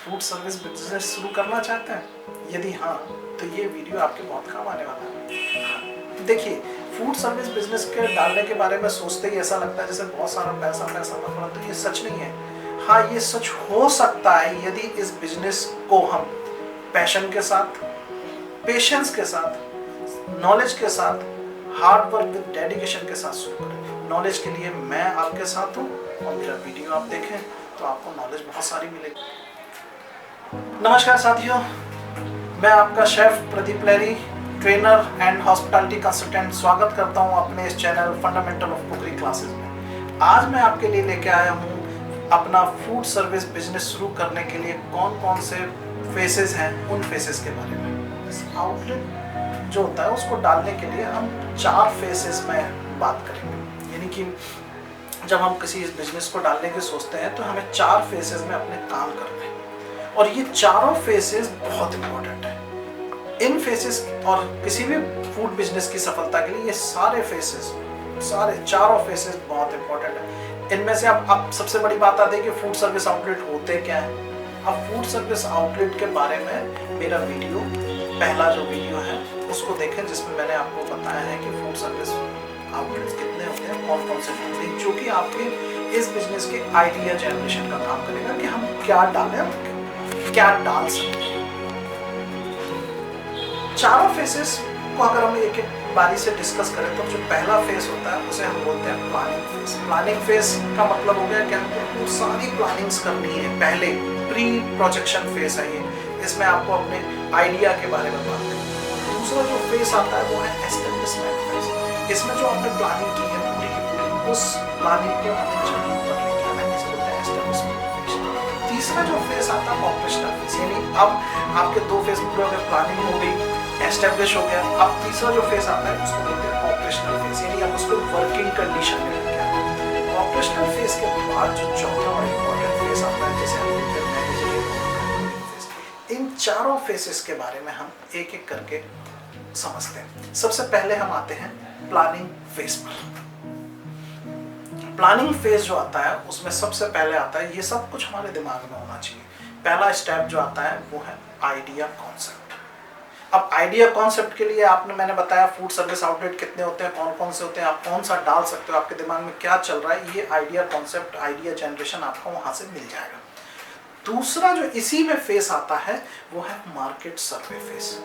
Food service business शुरू करना चाहते हैं? यदि हाँ, तो ये वीडियो आपके बहुत काम आने वाला है। हाँ, देखिए, फूड सर्विस बिजनेस के डालने के बारे में सोचते ही ऐसा लगता है जैसे बहुत सारा पैसा पैसा मत, तो ये सच नहीं है। हाँ, ये सच हो सकता है यदि इस बिजनेस को हम पैशन के साथ, पेशेंस के साथ, नॉलेज के साथ, हार्ड वर्क विद डेडिकेशन के साथ शुरू करें। नॉलेज के लिए मैं आपके साथ हूँ और मेरा वीडियो आप देखें तो आपको नॉलेज बहुत सारी मिलेगी। नमस्कार साथियों, मैं आपका chef Pradeep Lahri, trainer and hospitality consultant स्वागत करता हूं अपने इस channel fundamental of cooking classes में। आज मैं आपके लिए लेके आया हूं अपना फूड सर्विस बिजनेस शुरू करने के लिए कौन कौन से फेसेस हैं, उन फेसेस के बारे में। इस आउटलेट जो होता है उसको डालने के लिए हम 4 फेसेस में बात करेंगे। यानी कि जब हम किसी इस बिजनेस को डालने की सोचते हैं तो हमें 4 फेसेस में अपने काम करने हैं और ये चारों फेसेस बहुत इंपॉर्टेंट है। इन फेसेस और किसी भी फूड बिजनेस की सफलता के लिए ये सारे चारों फेसेस बहुत इंपॉर्टेंट है। इनमें से अब सबसे बड़ी बात आती है कि फूड सर्विस आउटलेट होते क्या है। अब फूड सर्विस आउटलेट के बारे में मेरा वीडियो, पहला जो वीडियो है उसको देखें, जिसमें मैंने आपको बताया है कि फूड सर्विस आउटलेट्स कितने होते हैं, कौन कौन से होते हैं, जो कि आपके इस बिजनेस के आइडिया जनरेशन का काम करेगा कि हम क्या डालें, क्या डाल सकते हैं। चारों फेसेस को अगर हम एक एक बारी से डिस्कस करें तो जो पहला फेस होता है उसे हम बोलते हैं प्लानिंग फेस। प्लानिंग फेस का मतलब हो गया कि हमको सारी प्लानिंग्स करनी है। पहले प्री प्रोजेक्शन फेस है ये, इसमें आपको अपने आइडिया के बारे में बात करनी है। दूसरा जो फेस आता है वो है एस्टेब्लिशमेंट फेस। इसमें जो आपने प्लानिंग की है पूरी की पूरी, उस प्लानिंग को हमें जमीन पर लेके आना है, जिसे बोलते हैं एस्टेब्लिशमेंट फेस। तीसरा जो फेस आता है ऑपरेशनल फेस, यानी अब आपके 2 फेस पूरे हो गए, प्लानिंग हो गई, एस्टेब्लिश हो गया। अब तीसरा जो फेस आता है उसको बोलते हैं ऑपरेशनल फेस, यानी आप उसको वर्किंग कंडीशन में लेके आते हैं। ऑपरेशनल फेस के बाद जो चौथा और इम्पोर्टेंट फेस आता है जिसे हम बोलते हैं मैनेजरियल फेस। इन चारों फेसेस के बारे में हम एक एक करके समझते हैं। सबसे पहले हम आते हैं प्लानिंग फेज पर। प्लानिंग फेज जो आता है उसमें सबसे पहले आता है, ये सब कुछ हमारे दिमाग में होना चाहिए। पहला स्टेप जो आता है वो है आइडिया कॉन्सेप्ट। अब आइडिया कॉन्सेप्ट के लिए मैंने बताया फूड सर्विस आउटलेट कितने होते हैं, कौन कौन से होते हैं, आप कौन सा डाल सकते हो, आपके दिमाग में क्या चल रहा है, ये आइडिया कॉन्सेप्ट, आइडिया जनरेशन आपको वहां से मिल जाएगा। दूसरा जो इसी में फेस आता है वो है मार्केट सर्वे फेस।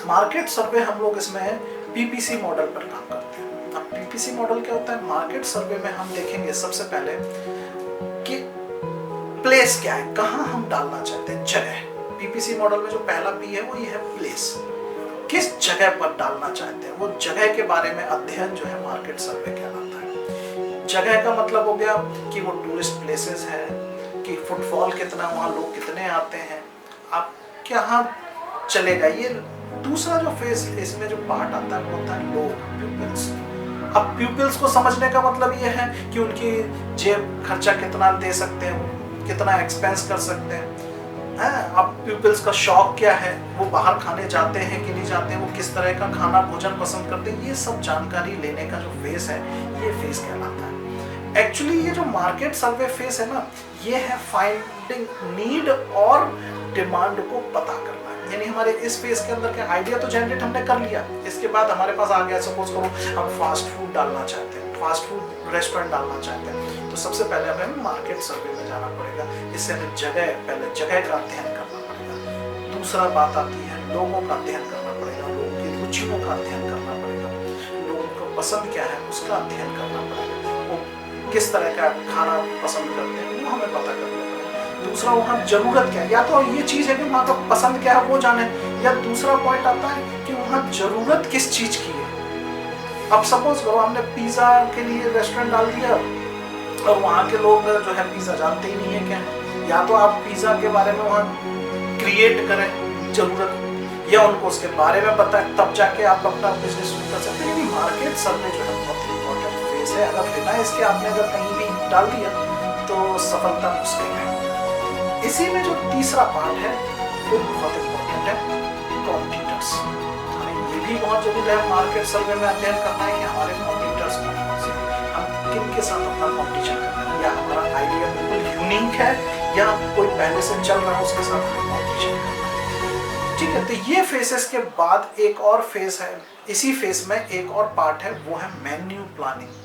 मार्केट सर्वे हम लोग इसमें पीपीसी मॉडल पर काम करते हैं। अब पीपीसी मॉडल क्या होता है? मार्केट सर्वे में हम देखेंगे सबसे पहले कि प्लेस क्या है, कहां हम डालना चाहते हैं, जगह। पीपीसी मॉडल में जो पहला पी है वो ये है प्लेस, किस जगह पर डालना चाहते हैं, वो जगह के बारे में अध्ययन जो है मार्केट सर्वे कहलाता है। जगह का मतलब हो गया कि वो टूरिस्ट प्लेसेस है, कि फुटफॉल कितना, वहाँ लोग कितने आते हैं, आप क्या चलेगा। ये दूसरा जो फेस इसमें जो पार्ट आता है वो होता है लोग, पीपल्स। अब पीपल्स को समझने का मतलब ये है कि उनकी जेब खर्चा कितना दे सकते हैं, कितना एक्सपेंस कर सकते हैं। अब पीपल्स का शौक क्या है, वो बाहर खाने जाते हैं कि नहीं जाते हैं, वो किस तरह का खाना भोजन पसंद करते हैं, ये सब जानकारी लेने का जो फेस है ये फेस कहलाता है। एक्चुअली ये जो मार्केट सर्वे फेस है ना, ये है फाइंडिंग नीड और डिमांड को पता करना। यानी हमारे इस फेस के अंदर क्या आइडिया तो जनरेट हमने कर लिया, इसके बाद हमारे पास आ गया, सपोज करो हम फास्ट फूड डालना चाहते हैं, फास्ट फूड रेस्टोरेंट डालना चाहते हैं, तो सबसे पहले हमें मार्केट सर्वे में जाना पड़ेगा। इससे हमें पहले जगह का अध्ययन करना पड़ेगा। दूसरा बात आती है लोगों का अध्ययन करना पड़ेगा, लोगों की रुचियों का अध्ययन करना पड़ेगा, लोगों को पसंद क्या है उसका अध्ययन करना पड़ेगा, वो किस तरह का खाना पसंद करते हैं वो हमें पता करना पड़ेगा। दूसरा वहाँ जरूरत क्या है, या तो ये चीज़ है कि वहाँ का पसंद क्या है वो जाने, या दूसरा पॉइंट आता है कि वहाँ जरूरत किस चीज़ की है। अब सपोज करो हमने पिज़्ज़ा के लिए रेस्टोरेंट डाल दिया और वहाँ के लोग जो है पिज़्ज़ा जानते ही नहीं है क्या है, या तो आप पिज़्ज़ा के बारे में वहाँ क्रिएट करें जरूरत, या उनको उसके बारे में पता है, तब जाके आप अपना बिजनेस शुरू कर सकते हैं। मार्केट सर्वे जो है बहुत इंपॉर्टेंट फेस है। अगर बिना इसके आपने अगर कहीं भी डाल दिया तो सफलता मुश्किल है। इसी में जो तीसरा पार्ट है वो बहुत इंपॉर्टेंट है, कॉम्पिटिटर्स। हमें ये भी बहुत जरूरी है मार्केट सर्वे में अध्ययन करना है कि हमारे कॉम्पिटिटर्स कौन कौन से हैं, हम किन के साथ अपना कॉम्पिटिशन करना है, या हमारा आइडिया बिल्कुल यूनिक है या कोई पहले से चल रहा है उसके साथ हमें कॉम्पिटिशन करना है। ठीक है, तो ये फेसेस के बाद एक और फेस है, इसी फेस में एक और पार्ट है, वो है मेन्यू प्लानिंग।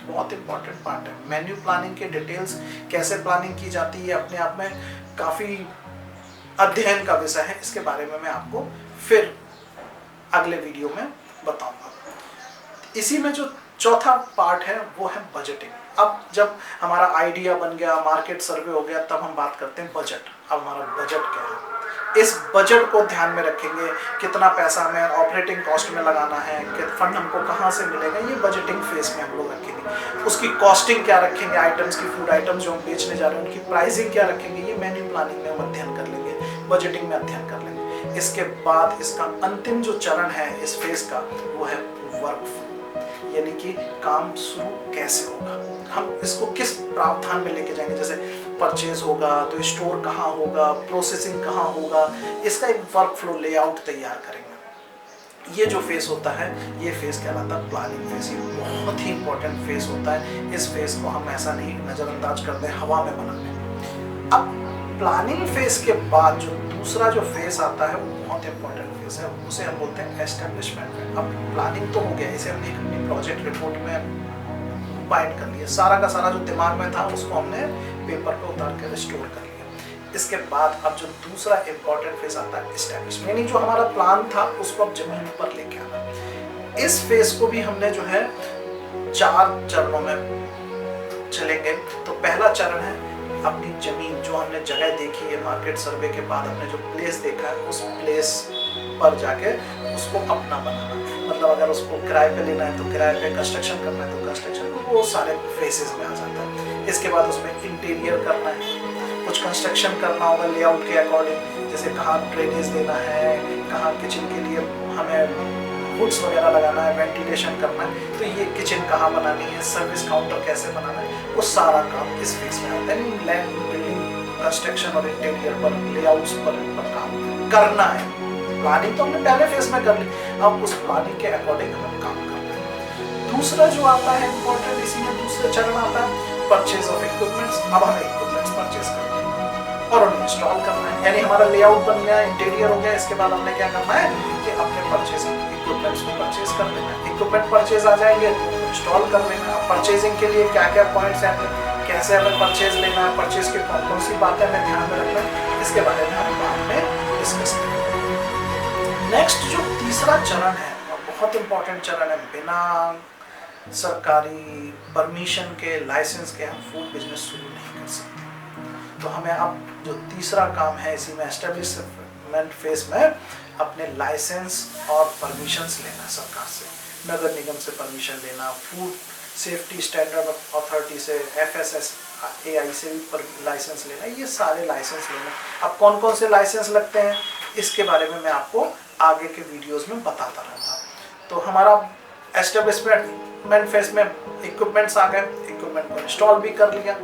बहुत इंपॉर्टेंट पार्ट है मेन्यू प्लानिंग के डिटेल्स, कैसे प्लानिंग की जाती है अपने आप में काफी अध्ययन का विषय है। इसके बारे में मैं आपको फिर अगले वीडियो में बताऊंगा। इसी में जो चौथा पार्ट है वो है बजटिंग। अब जब हमारा आइडिया बन गया, मार्केट सर्वे हो गया, तब हम बात करते हैं बजट। अब हमारा बजट क्या है, इस बजट को ध्यान में रखेंगे, कितना पैसा हमें ऑपरेटिंग कॉस्ट में लगाना है, फंड हमको कहाँ से मिलेगा, ये बजटिंग फेज में हम लोग रखेंगे। उसकी कॉस्टिंग क्या रखेंगे, आइटम्स की, फूड आइटम्स जो हम बेचने जा रहे हैं उनकी प्राइसिंग क्या रखेंगे, ये मेन्यू प्लानिंग में हम अध्ययन कर लेंगे, बजटिंग में अध्ययन कर लेंगे। इसके बाद इसका अंतिम जो चरण है इस फेज का वो है वर्क फ्लो, यानी कि काम शुरू कैसे होगा, हम इसको किस प्रावधान में लेके जाएंगे। जैसे परचेज होगा तो स्टोर कहाँ होगा, प्रोसेसिंग कहाँ होगा, इसका एक वर्क फ्लो लेआउट तैयार करेंगे। ये जो फेस होता है ये फेस कहलाता है प्लानिंग फेस। ये बहुत ही इंपॉर्टेंट फेस होता है। इस फेस को हम ऐसा नहीं नजरअंदाज करते हैं, हवा में बना लें। अब प्लानिंग फेस के बाद जो दूसरा जो फेस आता है वो बहुत इंपॉर्टेंट फेस है, उसे हम बोलते हैं एस्टेब्लिशमेंट। अब प्लानिंग तो हो गया, इसे हमने अपनी प्रोजेक्ट रिपोर्ट में बाइंड कर लिया, सारा का सारा जो दिमाग में था उसको हमने पेपर पे उतार कर स्टोर कर लिया। इसके बाद अब जो दूसरा इंपॉर्टेंट फेज आता है एस्टैब्लिशमेंट, यानी जो हमारा प्लान था उसको अब जमीन पर लेके आना। इस फेज को भी हमने जो है 4 चरणों में चलेंगे। तो पहला चरण है अपनी जमीन, जो हमने जगह देखी है मार्केट सर्वे के बाद, हमने जो प्लेस देखा है उस प्लेस पर जाके उसको अपना बनाना। मतलब अगर उसको किराए पे लेना है तो किराए पे, कंस्ट्रक्शन करना है तो कंस्ट्रक्शन, वो सारे फेसेस में आ जाता है। इसके बाद उसमें इंटीरियर करना है, कुछ कंस्ट्रक्शन करना होगा लेआउट के अकॉर्डिंग, जैसे कहाँ ड्रेनेज देना है, कहाँ किचन के लिए हमें वुड्स वगैरह लगाना है, वेंटिलेशन करना है, तो ये किचन कहाँ बनानी है, सर्विस काउंटर कैसे बनाना है, वो सारा काम इस फेज में आता है। लैंड बिल्डिंग, कंस्ट्रक्शन और इंटीरियर पर, लेआउट्स पर काम करना है। प्लानिंग तो हमने पहले फेज में कर ली, अब उस प्लानिंग के अकॉर्डिंग हमें काम करना है। दूसरा जो आता है इंपॉर्टेंट, इसी में दूसरा चरण आता है परचेज ऑफ इक्विपमेंट्स। अब हमें इक्विपमेंट्स परचेज करना है और उन्हें इंस्टॉल करना है, यानी हमारा लेआउट बन गया, इंटीरियर हो गया। इसके बाद हमने क्या करना है कि अपने परचेज इक्विपमेंट्स को परचेज कर लेना है। इक्विपमेंट परचेज आ जाएंगे तो इंस्टॉल कर लेना है। परचेजिंग के लिए क्या क्या पॉइंट्स हैं, कैसे हमें परचेज लेना है, परचेज की कौन कौन सी बातें हमें ध्यान में रखना है, इसके बारे में हम बाद में डिस्कस करेंगे। नेक्स्ट जो तीसरा चरण है बहुत इंपॉर्टेंट चरण है, बिना सरकारी परमिशन के, लाइसेंस के हम फूड बिजनेस शुरू नहीं कर सकते। तो हमें अब जो तीसरा काम है इसी में एस्टेब्लिशमेंट फेज में अपने लाइसेंस और परमिशंस लेना, सरकार से, नगर निगम से परमिशन लेना, फूड सेफ्टी स्टैंडर्ड अथॉरिटी से, FSSAI से भी लाइसेंस लेना, ये सारे लाइसेंस लेना। अब कौन कौन से लाइसेंस लगते हैं इसके बारे में मैं आपको आगे के वीडियोस में बताता रहूँगा। तो हमारा एस्टेब्लिशमेंट फेज में इक्विपमेंट्स आ गए, इक्विपमेंट को इंस्टॉल भी कर लिया,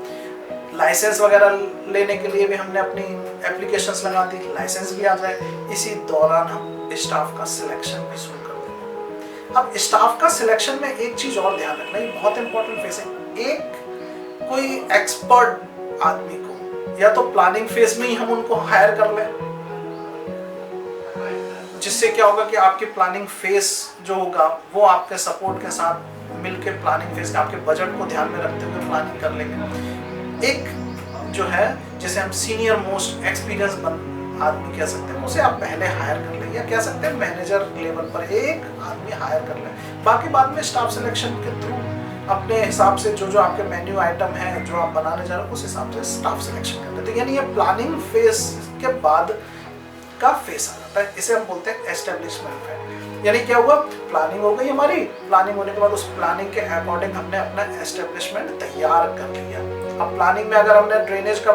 लाइसेंस वगैरह लेने के लिए भी हमने अपनी एप्लीकेशंस लगा दी, लाइसेंस भी आ जाए। इसी दौरान हम स्टाफ का सिलेक्शन भी शुरू कर देंगे। अब स्टाफ का सिलेक्शन में एक चीज और ध्यान रखना, ये बहुत इंपॉर्टेंट फेज है। एक कोई एक्सपर्ट आदमी को या तो प्लानिंग फेज में ही हम उनको हायर कर लें, जिससे क्या होगा कि आपकी प्लानिंग फेज जो होगा वो आपके सपोर्ट के साथ मिलकर प्लानिंग फेज आपके बजट को ध्यान में रखते हुए प्लानिंग कर लेंगे। एक जो है जिसे हम सीनियर मोस्ट एक्सपीरियंस आदमी कह सकते हैं, उसे आप पहले हायर कर लें, या कह सकते हैं मैनेजर लेवल पर एक आदमी हायर कर लें। बाकी बाद में स्टाफ सिलेक्शन के थ्रू अपने हिसाब से जो जो आपके मेन्यू आइटम है जो आप बनाने जा रहे हो उस हिसाब से स्टाफ सिलेक्शन कर लेते हैं। यानी ये प्लानिंग फेज के बाद का फेस आ जाता है, इसे हम बोलते हैं एस्टेब्लिशमेंट फेज। यानी क्या हुआ, प्लानिंग हो गई हमारी, प्लानिंग होने के बाद उस प्लानिंग के अकॉर्डिंग हमने अपना एस्टेब्लिशमेंट तैयार कर लिया। अब प्लानिंग में अगर हमने ड्रेनेज का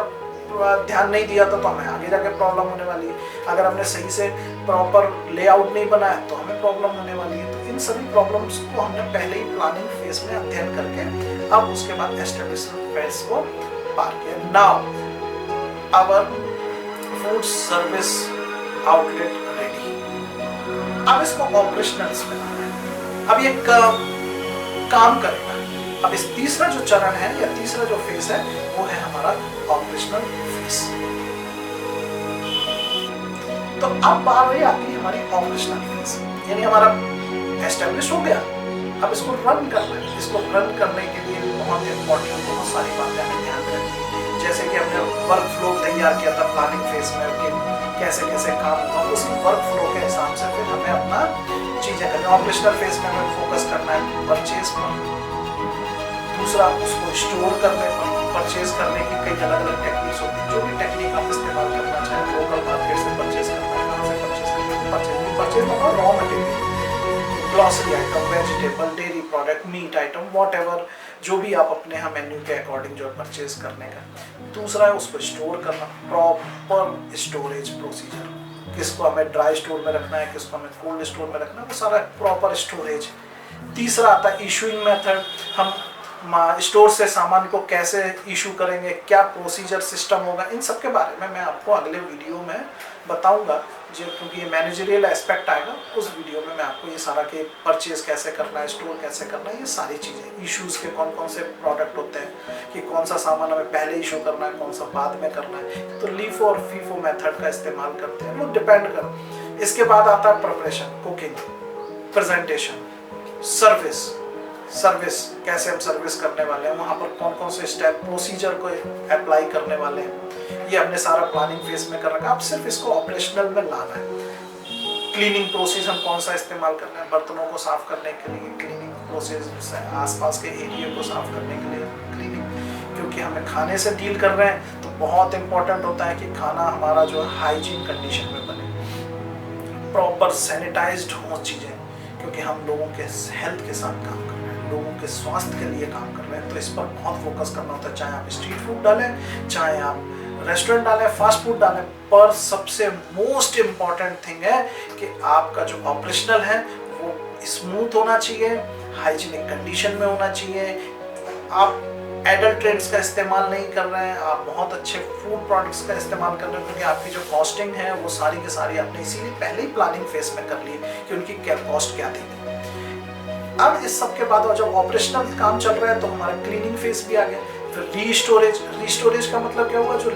ध्यान नहीं दिया था तो हमें आगे जाके प्रॉब्लम होने वाली है, अगर हमने सही से प्रॉपर लेआउट नहीं बनाया तो हमें प्रॉब्लम होने वाली है। तो इन सभी प्रॉब्लम्स को हमने पहले ही प्लानिंग फेज में अध्ययन करके अब उसके बाद एस्टेब्लिशमेंट फेज को पार किया। Now our food service outlet ready. अब इसको ऑपरेशनल्स में लाना है, अब ये काम करेगा। अब इस तीसरा जो चरण है या तीसरा जो फेज है वो है हमारा ऑपरेशनल फेस। तो अब बात रही आती है हमारी ऑपरेशनल फेस, यानी हमारा एस्टेब्लिश हो गया, अब इसको रन करना है। इसको रन करने के लिए बहुत इंपॉर्टेंट बहुत सारी बातें हमें ध्यान रखनी है। जैसे कि हमने वर्क फ्लो तैयार किया था प्लानिंग फेज में कि कैसे कैसे काम होगा, उसी वर्क फ्लो के हिसाब से फिर हमें अपना चीजें करनी। ऑपरेशनल फेज में हमें फोकस करना है परचेज पर, दूसरा उसको स्टोर करने पर। परचेज करने की कई अलग अलग टेक्निक्स होती है, जो भी टेक्निक आप इस्तेमाल करना चाहें, लोकल मार्केट से परचेज करना है, कहाँ से परचेज करना है, परचेज मतलब raw material, glossary item, vegetable, dairy product, meat item, whatever, जो भी आप अपने यहाँ मेन्यू के अकॉर्डिंग जो परचेज करने का। दूसरा है उसको स्टोर करना, प्रॉपर स्टोरेज प्रोसीजर, किसको हमें ड्राई स्टोर में रखना है, किसको हमें कोल्ड स्टोर में रखना है, वो सारा प्रॉपर स्टोरेज। तीसरा आता है इशूइंग मेथड, हम स्टोर से सामान को कैसे इशू करेंगे, क्या प्रोसीजर सिस्टम होगा, इन सब के बारे में मैं आपको अगले वीडियो में बताऊंगा, जो क्योंकि ये मैनेजरियल एस्पेक्ट आएगा उस वीडियो में मैं आपको ये सारा के परचेज कैसे करना है, स्टोर कैसे करना है, ये सारी चीज़ें, इश्यूज़ के कौन कौन से प्रोडक्ट होते हैं, कि कौन सा सामान हमें पहले इशू करना है, कौन सा बाद में करना है, तो लीफो और फीफो मेथड का इस्तेमाल करते हैं, वो डिपेंड कर। इसके बाद आता है प्रिपरेशन, कुकिंग, प्रेजेंटेशन, सर्विस कैसे हम सर्विस करने वाले हैं, वहाँ पर कौन कौन से स्टेप प्रोसीजर को अप्लाई करने वाले हैं, ये हमने सारा प्लानिंग फेज में कर रखा। अब सिर्फ इसको ऑपरेशनल में लाना है। क्लीनिंग प्रोसेस हम कौन सा इस्तेमाल करना है, बर्तनों को साफ करने के लिए क्लीनिंग प्रोसेस, आसपास के एरिया को साफ करने के लिए क्लीनिंग, क्योंकि हमें खाने से डील कर रहे हैं तो बहुत इंपॉर्टेंट होता है कि खाना हमारा जो हाइजीन कंडीशन में बने, प्रॉपर सैनिटाइज्ड हो चीज़ें, क्योंकि हम लोगों के हेल्थ के साथ काम कर रहे हैं, लोगों के स्वास्थ्य के लिए काम कर रहे हैं, तो इस पर बहुत फोकस करना होता है। चाहे आप स्ट्रीट फूड डालें, चाहे आप रेस्टोरेंट डालें, फास्ट फूड डालें, पर सबसे मोस्ट इम्पॉर्टेंट थिंग है कि आपका जो ऑपरेशनल है वो स्मूथ होना चाहिए, हाइजीनिक कंडीशन में होना चाहिए। आप एडल्ट्रेंट्स का इस्तेमाल नहीं कर रहे हैं, आप बहुत अच्छे फूड प्रोडक्ट्स का इस्तेमाल कर रहे हैं, क्योंकि आपकी जो कॉस्टिंग है वो सारी की सारी आपने इसीलिए पहले ही प्लानिंग फेज में कर ली कि उनकी क्या कॉस्ट क्या देगी। अब इस सब के बाद जब ऑपरेशनल काम चल रहा है तो हमारा क्लीनिंग फेज भी आ गया। फिर रीस्टोरेज का मतलब क्या हुआ, जो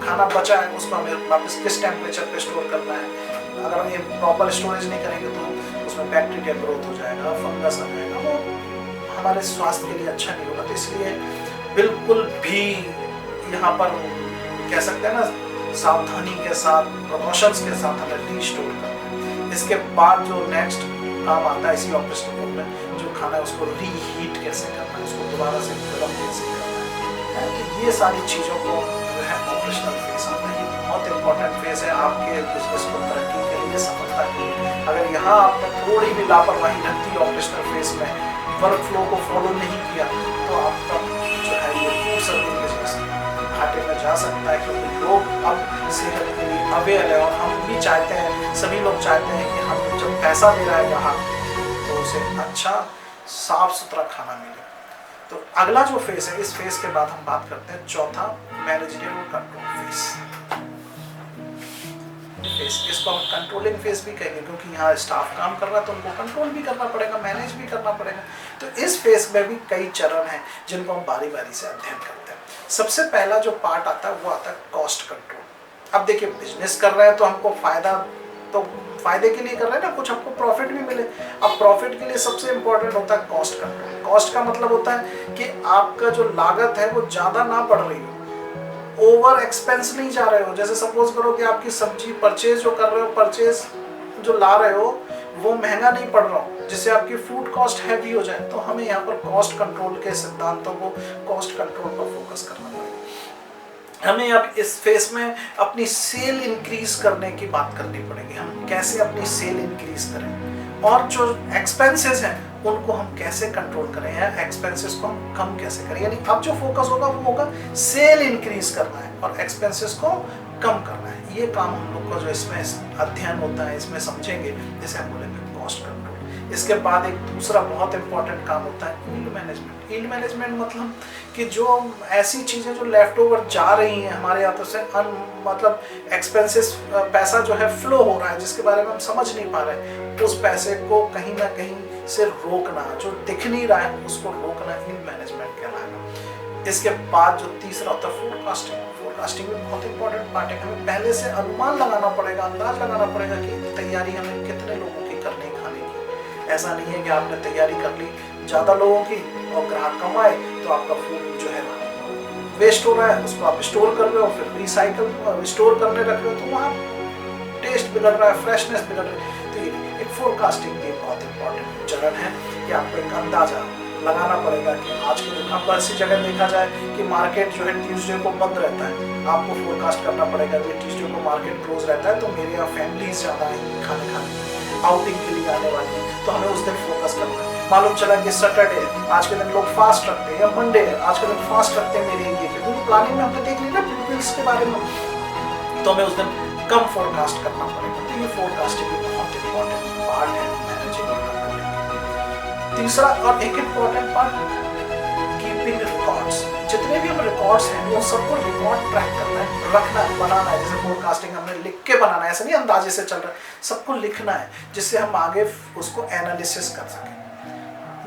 खाना बचा है उसको हमें वापस किस टेम्परेचर पे स्टोर करना है। अगर हम ये प्रॉपर स्टोरेज नहीं करेंगे तो उसमें बैक्टीरिया ग्रोथ हो जाएगा, फंगस आ जाएगा, वो हमारे स्वास्थ्य के लिए अच्छा नहीं होगा। तो इसलिए बिल्कुल भी यहाँ पर कह सकते हैं ना, सावधानी के साथ, प्रिकॉशंस के साथ हमें रीस्टोर करना है। इसके बाद जो नेक्स्ट काम आता है इसी ऑपरेशनल मोड में, जो खाना है उसको रीहीट कैसे करना है, उसको दोबारा से गर्म कैसे करना है, तो ये सारी चीज़ों को जो है ऑपरेशनल फेज आता है। ये बहुत इंपॉर्टेंट फेज है आपके बिजनेस को तरक्की के लिए, सफलता के लिए। अगर यहाँ आपने थोड़ी भी लापरवाही रखी ऑपरेशनल फेज में, वर्क फ्लो को फॉलो नहीं किया, तो आपका जो है ये फूड सर्विस बिजनेस घाटे में जा सकता है, क्योंकि लोग अब सेहत के लिए अवेयर है, और हम भी चाहते हैं, सभी लोग चाहते हैं कि हम जब पैसा दे रहा है ग्राहक तो उसे अच्छा साफ सुथरा खाना मिले। तो अगला जो फेज है, इस फेज के बाद हम बात करते हैं चौथा, मैनेजरियल कंट्रोल फेज। इसको हम कंट्रोलिंग फेज भी कहेंगे, क्योंकि यहाँ स्टाफ काम कर रहा है तो उनको कंट्रोल भी करना पड़ेगा, मैनेज भी करना पड़ेगा। तो इस फेज में भी कई चरण हैं जिनको हम बारी बारी से अध्ययन करते हैं। सबसे पहला जो पार्ट आता है वो आता है कॉस्ट कंट्रोल। अब देखिए, बिजनेस कर रहे हैं तो हमको फायदे के लिए कर रहे हैं ना, कुछ हमको प्रॉफिट भी मिले। अब प्रॉफिट के लिए सबसे इंपॉर्टेंट होता है कॉस्ट कंट्रोल। कॉस्ट का मतलब होता है कि आपका जो लागत है वो ज़्यादा ना बढ़ रही हो, ओवर एक्सपेंस नहीं जा रहे हो। जैसे सपोज करो कि आपकी सब्जी परचेज जो कर रहे हो, परचेज जो ला रहे हो वो महंगा नहीं पड़ रहा हो, जिससे आपकी फूड कॉस्ट हैवी हो जाए। तो हमें यहाँ पर कॉस्ट कंट्रोल के सिद्धांतों को, कॉस्ट कंट्रोल पर फोकस करना पड़ेगा। हमें अब इस फेज में अपनी सेल इंक्रीज करने की बात करनी पड़ेगी। हम कैसे अपनी सेल इंक्रीज करें, और जो एक्सपेंसेस हैं उनको हम कैसे कंट्रोल करें, या एक्सपेंसेस को हम कम कैसे करें। यानी अब जो फोकस होगा वो होगा सेल इंक्रीज करना है और एक्सपेंसेस को कम करना है। ये काम हम लोग को जो इसमें अध्ययन होता है, इसमें समझेंगे, जैसे हम बोलेंगे कॉस्ट कंट्रोल। इसके बाद एक दूसरा बहुत इंपॉर्टेंट काम होता है यील्ड मैनेजमेंट। यील्ड मैनेजमेंट मतलब कि जो ऐसी चीज़ें जो लेफ्ट ओवर जा रही हैं हमारे हाथों से, मतलब एक्सपेंसेस, पैसा जो है फ्लो हो रहा है जिसके बारे में हम समझ नहीं पा रहे, उस पैसे को कहीं ना कहीं से रोकना, जो दिख नहीं रहा है उसको रोकना, यील्ड मैनेजमेंट कहलाएगा। इसके बाद जो तीसरा होता है फोरकास्टिंग। फोरकास्टिंग में बहुत इंपॉर्टेंट पार्ट है, हमें पहले से अनुमान लगाना पड़ेगा, अंदाज लगाना पड़ेगा कि तैयारी हमें कितने लोगों की करनी है खाने की। ऐसा नहीं है कि आपने तैयारी कर ली ज़्यादा लोगों की और ग्राहक कम आए तो आपका फूड जो है वेस्ट हो रहा है, उसको आप स्टोर कर रहे हो, फिर रिसाइकल स्टोर करने रख रहे हो, तो वहाँ टेस्ट बिगड़ रहा है, फ्रेशनेस बिगड़ रही है। तो ये एक फोरकास्टिंग भी बहुत इंपॉर्टेंट चरण है कि आपको एक अंदाजा लगाना पड़ेगा कि आज के दिन अब ऐसी जगह देखा जाए कि मार्केट जो है ट्यूसडे को बंद रहता है, आपको फोरकास्ट करना पड़ेगा कि ट्यूसडे को मार्केट क्लोज रहता है, तो मेरे यहाँ फैमिलीज ज़्यादा आएंगी खाने आउटिंग के लिए आने वाली है, तो हमें उस दिन फोकस करना है। मालूम चला कि सैटरडे आज के दिन लोग फास्ट रखते हैं या मंडे आज के दिन फास्ट रखते हैं मेरे एरिया के, क्योंकि प्लानिंग में हमने देख लिया ना पीपल्स के बारे में, तो हमें उस दिन कम फोरकास्ट करना पड़ेगा। तो ये फोरकास्टिंग भी बहुत इंपॉर्टेंट पार्ट है मैनेजिंग। तीसरा और एक इम्पोर्टेंट पार्ट कीपिंग रिकॉर्ड्स। जितने भी हम रिकॉर्ड्स हैं वो सबको रिकॉर्ड ट्रैक करना है, रखना है, बनाना है। जैसे फोरकास्टिंग हमने लिख के बनाना है, ऐसा नहीं अंदाजे से चल रहा है, सबको लिखना है जिससे हम आगे उसको एनालिसिस कर सकें।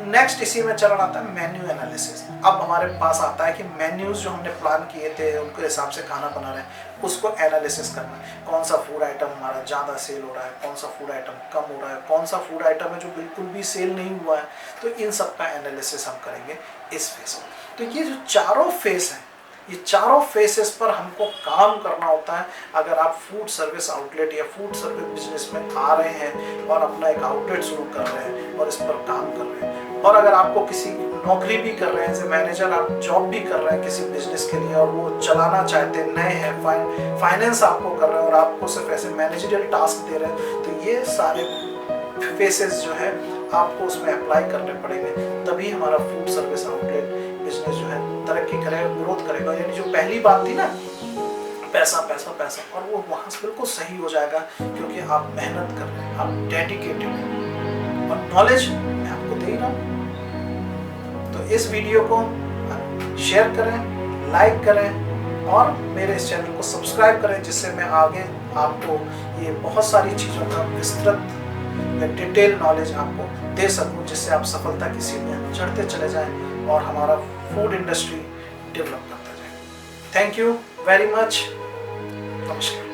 नेक्स्ट इसी में चरण आता है मेन्यू एनालिसिस। अब हमारे पास आता है कि मेन्यूज जो हमने प्लान किए थे उनके हिसाब से खाना बना रहे हैं, उसको एनालिसिस करना है। कौन सा फूड आइटम हमारा ज़्यादा सेल हो रहा है, कौन सा फूड आइटम कम हो रहा है, कौन सा फूड आइटम है जो बिल्कुल भी सेल नहीं हुआ है, तो इन सब का एनालिसिस हम करेंगे इस फेस में। तो ये जो चारों फेस हैं, ये चारों फेसेस पर हमको काम करना होता है। अगर आप फूड सर्विस आउटलेट या फूड सर्विस बिजनेस में आ रहे हैं और अपना एक आउटलेट शुरू कर रहे हैं और इस पर काम कर रहे हैं, और अगर आपको किसी नौकरी भी कर रहे हैं, एज ए मैनेजर आप जॉब भी कर रहे हैं किसी बिजनेस के लिए और वो चलाना चाहते हैं, नए हैं, फाइनेंस आपको कर रहे हैं और आपको सिर्फ ऐसे मैनेजरियल टास्क दे रहे हैं, तो ये सारे फेसेस जो है आपको उसमें अप्लाई करने पड़ेंगे, तभी हमारा फूड सर्विस आउटलेट बिजनेस जो है तरक्की करेगा, ग्रोथ करेगा। यानी जो पहली बात थी ना पैसा पैसा पैसा, और वो वहाँ से बिल्कुल सही हो जाएगा क्योंकि आप मेहनत कर रहे हैं, आप डेडिकेटेड हैं और नॉलेज मैं आपको दे ही रहा हूँ। तो इस वीडियो को शेयर करें, लाइक करें और मेरे इस चैनल को सब्सक्राइब करें, जिससे मैं आगे आपको ये बहुत सारी चीज़ों का विस्तृत या डिटेल नॉलेज आपको दे सकूं, जिससे आप सफलता की सीढ़ियां चढ़ते चले जाएं और हमारा फूड इंडस्ट्री डेवलप करता जाए। Thank you very much. नमस्कार।